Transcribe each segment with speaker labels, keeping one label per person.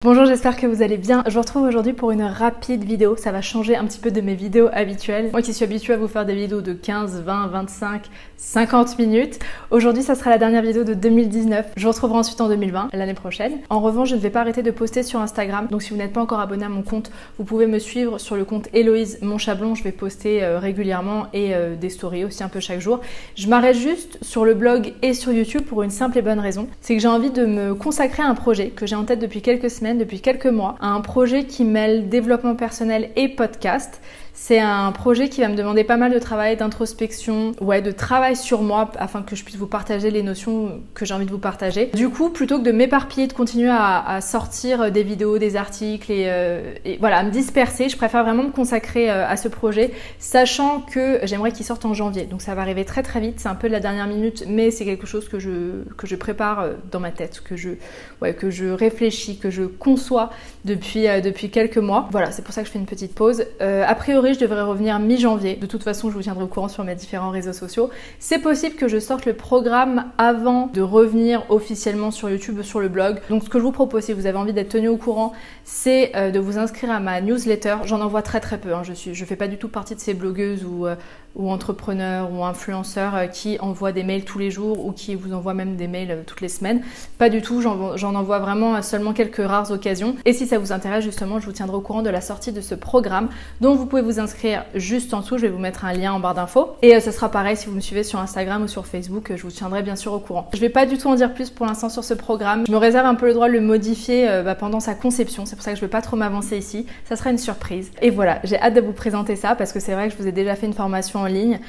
Speaker 1: Bonjour, j'espère que vous allez bien. Je vous retrouve aujourd'hui pour une rapide vidéo. Ça va changer un petit peu de mes vidéos habituelles. Moi qui suis habituée à vous faire des vidéos de 15, 20, 25, 50 minutes. Aujourd'hui, ça sera la dernière vidéo de 2019. Je vous retrouverai ensuite en 2020, l'année prochaine. En revanche, je ne vais pas arrêter de poster sur Instagram. Donc si vous n'êtes pas encore abonné à mon compte, vous pouvez me suivre sur le compte Héloïse Monchablon. Je vais poster régulièrement et des stories aussi un peu chaque jour. Je m'arrête juste sur le blog et sur YouTube pour une simple et bonne raison. C'est que j'ai envie de me consacrer à un projet que j'ai en tête depuis quelques semaines, depuis quelques mois, à un projet qui mêle développement personnel et podcast. C'est un projet qui va me demander pas mal de travail, d'introspection, de travail sur moi afin que je puisse vous partager les notions que j'ai envie de vous partager. Du coup, plutôt que de m'éparpiller, de continuer à sortir des vidéos, des articles et voilà, à me disperser, je préfère vraiment me consacrer à ce projet, sachant que j'aimerais qu'il sorte en janvier. Donc ça va arriver très très vite, c'est un peu de la dernière minute, mais c'est quelque chose que je prépare dans ma tête, que je réfléchis, que je conçois depuis quelques mois. Voilà, c'est pour ça que je fais une petite pause. A priori, je devrais revenir mi-janvier. De toute façon, je vous tiendrai au courant sur mes différents réseaux sociaux. C'est possible que je sorte le programme avant de revenir officiellement sur YouTube, sur le blog. Donc, ce que je vous propose, si vous avez envie d'être tenu au courant, c'est de vous inscrire à ma newsletter. J'en envoie très très peu. Je fais pas du tout partie de ces blogueuses ou entrepreneurs ou influenceurs qui envoient des mails tous les jours ou qui vous envoient même des mails toutes les semaines. Pas du tout. J'en envoie vraiment seulement quelques rares occasions. Et si ça vous intéresse, justement, je vous tiendrai au courant de la sortie de ce programme dont vous pouvez vous inscrire juste en dessous. Je vais vous mettre un lien en barre d'infos. Et ça sera pareil si vous me suivez sur Instagram ou sur Facebook. Je vous tiendrai bien sûr au courant. Je vais pas du tout en dire plus pour l'instant sur ce programme. Je me réserve un peu le droit de le modifier pendant sa conception. C'est pour ça que je vais pas trop m'avancer ici. Ça sera une surprise. Et voilà, j'ai hâte de vous présenter ça parce que c'est vrai que je vous ai déjà fait une formation en ligne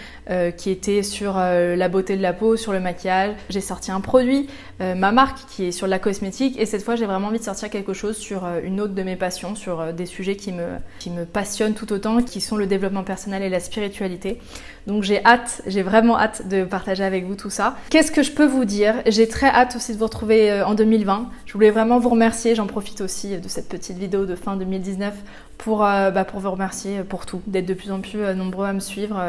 Speaker 1: qui était sur la beauté de la peau, sur le maquillage. J'ai sorti un produit, ma marque qui est sur la cosmétique. Et cette fois, j'ai vraiment envie de sortir quelque chose sur une autre de mes passions, sur des sujets qui me passionnent tout autant, qui sont le développement personnel et la spiritualité. Donc j'ai vraiment hâte de partager avec vous tout ça. Qu'est-ce que je peux vous dire? J'ai très hâte aussi de vous retrouver en 2020. Je voulais vraiment vous remercier. J'en profite aussi de cette petite vidéo de fin 2019 pour vous remercier pour tout, d'être de plus en plus nombreux à me suivre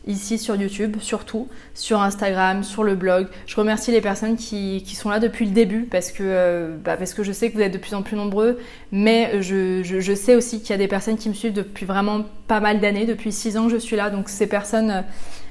Speaker 1: ici sur YouTube, surtout sur Instagram, sur le blog. Je remercie les personnes qui sont là depuis le début parce que je sais que vous êtes de plus en plus nombreux, mais je sais aussi qu'il y a des personnes qui me suivent depuis vraiment pas mal d'années, depuis 6 ans que je suis là. Donc ces personnes,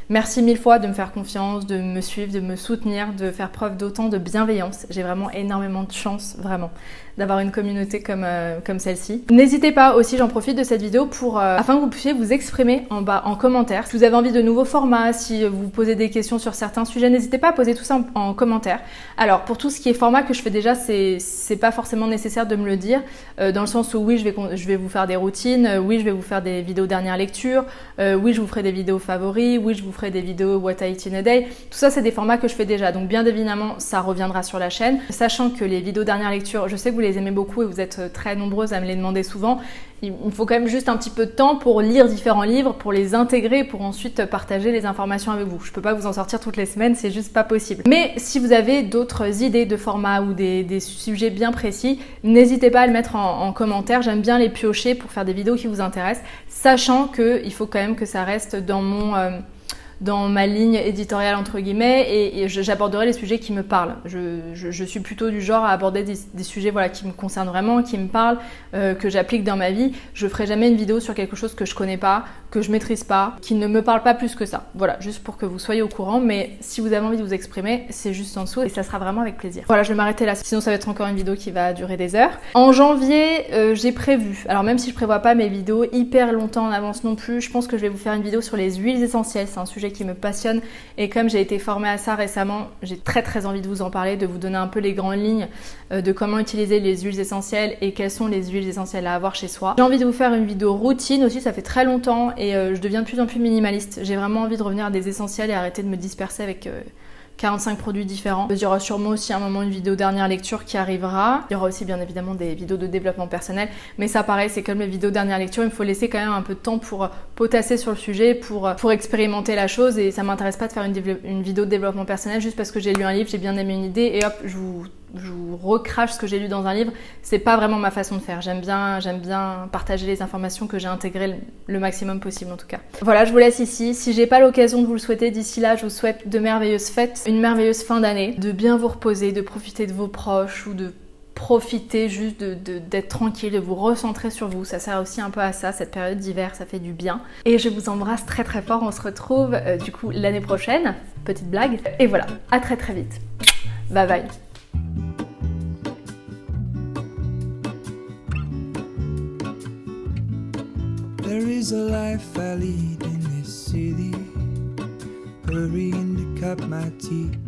Speaker 1: merci mille fois de me faire confiance, de me suivre, de me soutenir, de faire preuve d'autant de bienveillance. J'ai vraiment énormément de chance, vraiment, d'avoir une communauté comme celle-ci. N'hésitez pas aussi, j'en profite de cette vidéo afin que vous puissiez vous exprimer en bas en commentaire. Si vous avez envie de nouveaux formats, si vous posez des questions sur certains sujets, n'hésitez pas à poser tout ça en commentaire. Alors pour tout ce qui est format que je fais déjà, c'est pas forcément nécessaire de me le dire, dans le sens où oui, je vais vous faire des routines, oui, je vais vous faire des vidéos dernière lecture, oui, je vous ferai des vidéos favoris, oui, je vous ferai des vidéos What I Eat in a Day. Tout ça, c'est des formats que je fais déjà. Donc bien évidemment, ça reviendra sur la chaîne. Sachant que les vidéos dernière lecture, je sais que vous les aimez beaucoup et vous êtes très nombreuses à me les demander souvent. Il faut quand même juste un petit peu de temps pour lire différents livres, pour les intégrer, pour ensuite partager les informations avec vous. Je peux pas vous en sortir toutes les semaines, c'est juste pas possible. Mais si vous avez d'autres idées de formats ou des sujets bien précis, n'hésitez pas à le mettre en commentaire. J'aime bien les piocher pour faire des vidéos qui vous intéressent, sachant qu'il faut quand même que ça reste dans ma ligne éditoriale entre guillemets et j'aborderai les sujets qui me parlent. Je suis plutôt du genre à aborder des sujets qui me concernent vraiment, qui me parlent, que j'applique dans ma vie. Je ferai jamais une vidéo sur quelque chose que je connais pas, que je maîtrise pas, qui ne me parle pas plus que ça. Voilà, juste pour que vous soyez au courant, mais si vous avez envie de vous exprimer, c'est juste en dessous et ça sera vraiment avec plaisir. Voilà, je vais m'arrêter là, sinon ça va être encore une vidéo qui va durer des heures. En janvier, j'ai prévu, alors même si je prévois pas mes vidéos hyper longtemps en avance non plus, je pense que je vais vous faire une vidéo sur les huiles essentielles. C'est un sujet qui me passionne et comme j'ai été formée à ça récemment, j'ai très très envie de vous en parler, de vous donner un peu les grandes lignes de comment utiliser les huiles essentielles et quelles sont les huiles essentielles à avoir chez soi. J'ai envie de vous faire une vidéo routine aussi, ça fait très longtemps et je deviens de plus en plus minimaliste. J'ai vraiment envie de revenir à des essentiels et arrêter de me disperser avec 45 produits différents. Il y aura sûrement aussi à un moment une vidéo dernière lecture qui arrivera. Il y aura aussi bien évidemment des vidéos de développement personnel. Mais ça pareil, c'est comme les vidéos dernière lecture, il me faut laisser quand même un peu de temps pour potasser sur le sujet, pour expérimenter la chose. Et ça m'intéresse pas de faire une vidéo de développement personnel juste parce que j'ai lu un livre, j'ai bien aimé une idée et hop, je vous recrache ce que j'ai lu dans un livre. C'est pas vraiment ma façon de faire. J'aime bien partager les informations que j'ai intégrées le maximum possible en tout cas. Voilà, je vous laisse ici. Si j'ai pas l'occasion de vous le souhaiter d'ici là, je vous souhaite de merveilleuses fêtes, une merveilleuse fin d'année, de bien vous reposer, de profiter de vos proches ou de profitez juste d'être tranquille, de vous recentrer sur vous. Ça sert aussi un peu à ça, cette période d'hiver, ça fait du bien. Et je vous embrasse très très fort. On se retrouve du coup l'année prochaine. Petite blague. Et voilà, à très très vite. Bye bye.
Speaker 2: There is a life I lead in this city, hurrying to cut my teeth.